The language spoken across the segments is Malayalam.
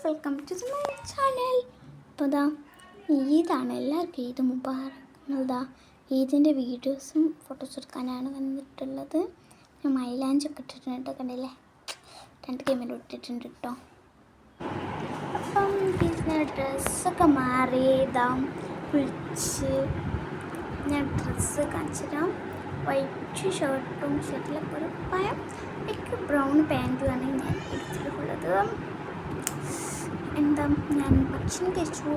Welcome to my channel. അപ്പോൾ ഇതാ ഈദാണ്, എല്ലാവർക്കും ഈദ് മുബാറക്. നമ്മളിതാ ഈദിൻ്റെ വീഡിയോസും ഫോട്ടോസും എടുക്കാനാണ് വന്നിട്ടുള്ളത്. ഞാൻ മൈലാഞ്ചൊക്കെ ഇട്ടിട്ടുണ്ട്, കണ്ടില്ലേ? 2 ക്യാമറ ഇട്ടിട്ടുണ്ട് കേട്ടോ. അപ്പം ഡ്രസ്സൊക്കെ മാറി ഇതാ കുളിച്ച് ഞാൻ ഡ്രസ്സ് കാണിച്ചിടാം. വൈറ്റ് ഷർട്ടും ഷർട്ടിലൊക്കെ ഒരു പായം എനിക്ക് ബ്രൗൺ പാൻറ്റുമാണ് ഞാൻ എടുത്തിട്ടുള്ളത്. എന്താ ഞാൻ ഭക്ഷണം കഴിച്ചു,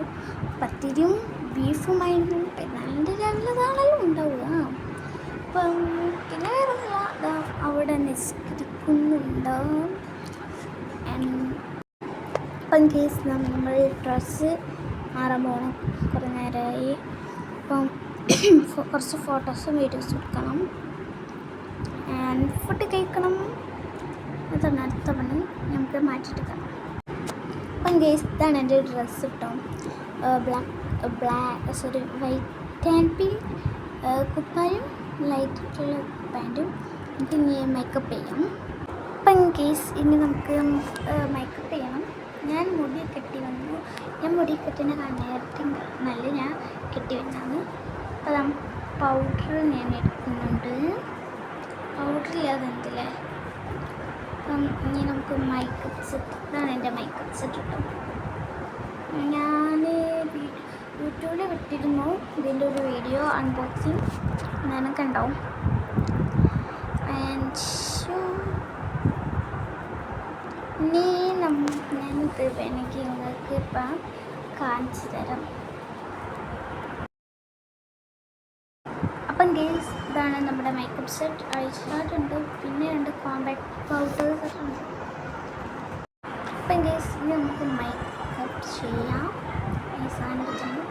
പത്തിരിയും ബീഫുമായിരുന്നു. പെരുന്നാളിൻ്റെ രാവിലെ നാളെല്ലാം ഉണ്ടാവുക. അപ്പം പിന്നെ വേറൊന്നുമില്ല, അവിടെ നിസ്കരിക്കുന്നുണ്ട്. അപ്പം കേസ് നമ്മൾ ഡ്രസ്സ് മാറാൻ പോകണം, കുറേ നേരമായി. അപ്പം കുറച്ച് ഫോട്ടോസും വീഡിയോസും എടുക്കണം, ഫുഡ് കഴിക്കണം. അതാണ് അടുത്ത പണി, നമുക്ക് മാറ്റിയെടുക്കണം. അപ്പം കേസ് ഇതാണ് എൻ്റെ ഡ്രസ്സ് കേട്ടോ. വൈറ്റ് ആൻഡ് പിങ്ക് കുപ്പായും ലൈറ്റുള്ള പാൻറ്റും. നമുക്ക് ഇനി മേക്കപ്പ് ചെയ്യാം. അപ്പം കേസ് ഇനി നമുക്ക് മേക്കപ്പ് ചെയ്യണം. ഞാൻ മുടി കെട്ടി വന്നു. ഞാൻ മുടി കെട്ടിനെ നേരത്തെ നല്ല ഞാൻ കെട്ടി വന്നാണ്. അപ്പം പൗഡർ ഞാൻ എടുക്കുന്നുണ്ട്. പൗഡറില്ലാതെ എന്തില്ലേ. അപ്പം ഇനി നമുക്ക് മേക്കപ്പ് സെറ്റ്. ഇതാണ് എൻ്റെ മേക്കപ്പ് സെറ്റ് കേട്ടോ. ഞാൻ യൂട്യൂബിൽ വിട്ടിരുന്നു ഇതിൻ്റെ ഒരു വീഡിയോ അൺബോക്സിങ്, ഞാനൊക്കെ ഉണ്ടാവും. ഇനി ഞാനിത് വേണമെങ്കിൽ നിങ്ങൾക്ക് ഇപ്പം കാണിച്ചു തരാം. അപ്പം ഗേസ് ഇതാണ് നമ്മുടെ മേക്കപ്പ് സെറ്റ്. ഐ ഷാർട്ട് ഉണ്ട്, പിന്നെ 2 കോമ്പാക്ട് പൗഡേഴ്സ് ഒക്കെ ഉണ്ട്. അപ്പം ഗേസ് ഇനി നമുക്ക് മേക്കപ്പ് ചെയ്യാം. ഈ സാധനം എടുത്തുണ്ട്.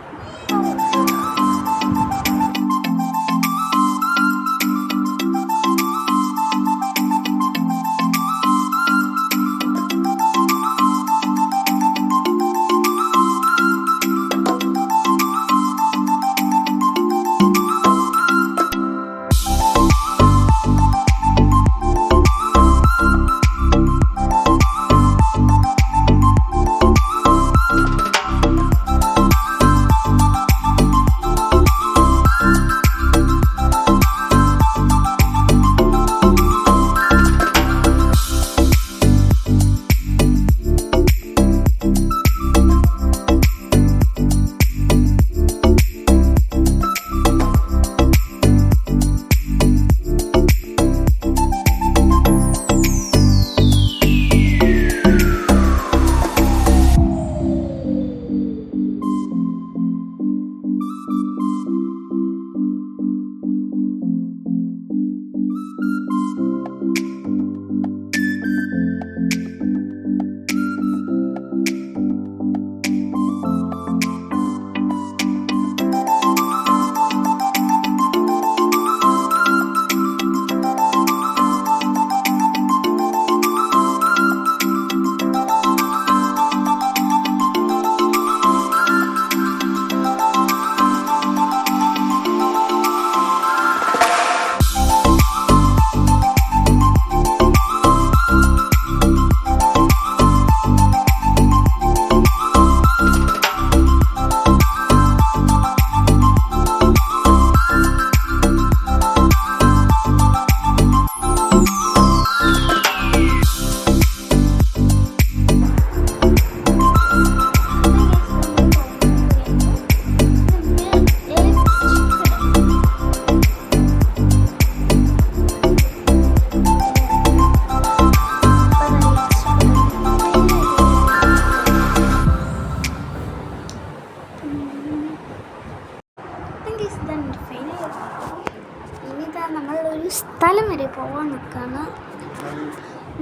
നമ്മളൊരു സ്ഥലം വരെ പോകാൻ നിൽക്കുകയാണ്.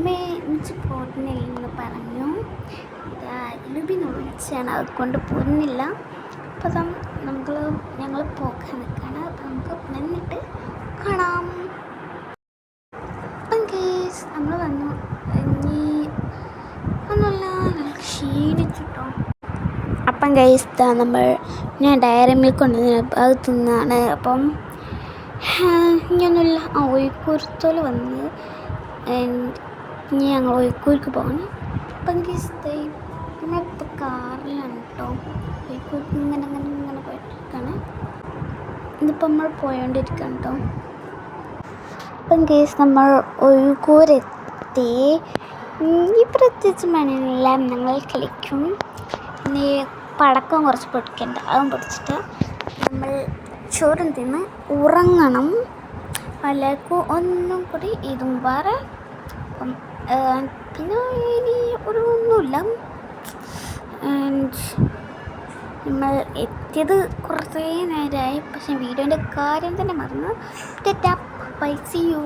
എനിക്ക് പോകുന്നില്ലെന്ന് പറഞ്ഞു. ലുബിനെ വിളിച്ചാണ്, അതുകൊണ്ട് പോകുന്നില്ല. അപ്പം ഞങ്ങൾ പോകാൻ നിൽക്കുകയാണ്. അപ്പം നമുക്ക് നിന്നിട്ട് കാണാം. അപ്പം കേസ് നമ്മൾ വന്നു. ഇനി ഒന്നുമില്ല, ഞങ്ങൾ ക്ഷീണിച്ചിട്ടോ. അപ്പം കേസ് ഞാൻ ഡയറി മിൽക്ക് കൊണ്ടുവന്ന അത് തിന്നാണ്. അപ്പം ഇങ്ങനൊന്നുമില്ല. ഒഴിക്കൂരത്തോൽ വന്ന് ഇനി ഞങ്ങൾ ഒഴിക്കൂർക്ക് പോകണം. അപ്പം കേസ് കാറിലാണ് കേട്ടോ. ഇങ്ങനെ ഇങ്ങനെ ഇങ്ങനെ പോയിട്ടിരിക്കുകയാണ്. ഇതിപ്പോൾ നമ്മൾ പോയോണ്ടിരിക്കുകയാണ് കേട്ടോ. അപ്പം കേസ് നമ്മൾ ഒഴുകൂരെത്തി. ഈ പ്രത്യേകിച്ച് മണിയെല്ലാം ഞങ്ങൾ കളിക്കും. ഇനി പടക്കം കുറച്ച് പൊടിക്കണ്ട, അതും പൊടിച്ചിട്ട് നമ്മൾ ചോറും തിന്ന് ഉറങ്ങണം. പലർക്കും ഒന്നും കൂടി ഇതും വേറെ. പിന്നെ ഇനി ഒരു ഒന്നുമില്ല. നമ്മൾ എത്തിയത് കുറേ നേരമായി, പക്ഷേ വീഡിയോൻ്റെ കാര്യം തന്നെ മറന്നു. Ta-ta, bye, see U.